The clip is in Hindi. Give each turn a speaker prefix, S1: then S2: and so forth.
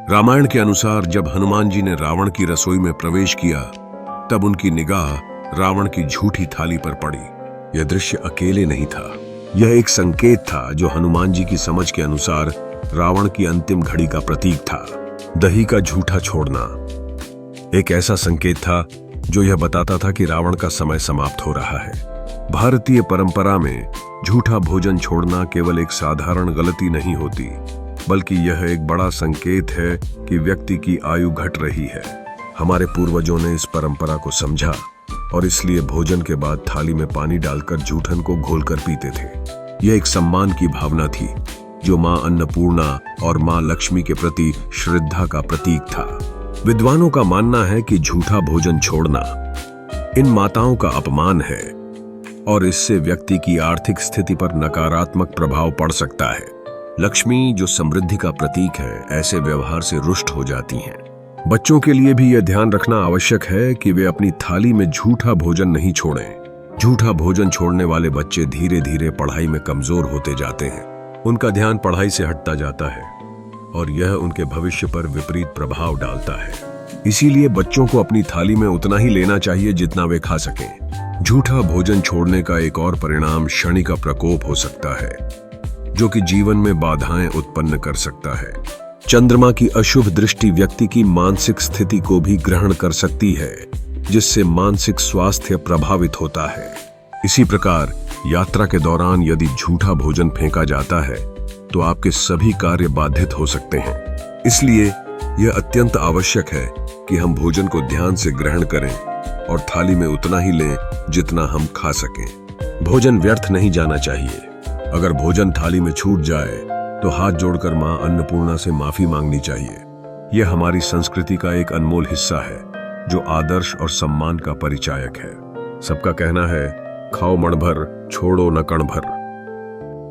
S1: रामायण के अनुसार जब हनुमान जी ने रावण की रसोई में प्रवेश किया, तब उनकी निगाह रावण की झूठी थाली पर पड़ी। यह दृश्य अकेले नहीं था, यह एक संकेत था जो हनुमान जी की समझ के अनुसार रावण की अंतिम घड़ी का प्रतीक था। दही का झूठा छोड़ना एक ऐसा संकेत था जो यह बताता था कि रावण का समय समाप्त हो रहा है। भारतीय परंपरा में झूठा भोजन छोड़ना केवल एक साधारण गलती नहीं होती, बल्कि यह एक बड़ा संकेत है कि व्यक्ति की आयु घट रही है। हमारे पूर्वजों ने इस परंपरा को समझा और इसलिए भोजन के बाद थाली में पानी डालकर जूठन को घोलकर पीते थे। यह एक सम्मान की भावना थी जो मां अन्नपूर्णा और मां लक्ष्मी के प्रति श्रद्धा का प्रतीक था। विद्वानों का मानना है कि झूठा भोजन छोड़ना इन माताओं का अपमान है और इससे व्यक्ति की आर्थिक स्थिति पर नकारात्मक प्रभाव पड़ सकता है। लक्ष्मी, जो समृद्धि का प्रतीक है, ऐसे व्यवहार से रुष्ट हो जाती हैं। बच्चों के लिए भी यह ध्यान रखना आवश्यक है कि वे अपनी थाली में झूठा भोजन नहीं छोड़ें। झूठा भोजन छोड़ने वाले बच्चे धीरे धीरे पढ़ाई में कमजोर होते जाते हैं। उनका ध्यान पढ़ाई से हटता जाता है और यह उनके भविष्य पर विपरीत प्रभाव डालता है। इसीलिए बच्चों को अपनी थाली में उतना ही लेना चाहिए जितना वे खा सकें। झूठा भोजन छोड़ने का एक और परिणाम शनि का प्रकोप हो सकता है, जो कि जीवन में बाधाएं उत्पन्न कर सकता है। चंद्रमा की अशुभ दृष्टि व्यक्ति की मानसिक स्थिति को भी ग्रहण कर सकती है, जिससे मानसिक स्वास्थ्य प्रभावित होता है। इसी प्रकार यात्रा के दौरान यदि झूठा भोजन फेंका जाता है तो आपके सभी कार्य बाधित हो सकते हैं। इसलिए यह अत्यंत आवश्यक है कि हम भोजन को ध्यान से ग्रहण करें और थाली में उतना ही लें जितना हम खा सकें। भोजन व्यर्थ नहीं जाना चाहिए। अगर भोजन थाली में छूट जाए तो हाथ जोड़कर मां अन्नपूर्णा से माफी मांगनी चाहिए। यह हमारी संस्कृति का एक अनमोल हिस्सा है जो आदर्श और सम्मान का परिचायक है। सबका कहना है, खाओ मण भर, छोड़ो न कण भर।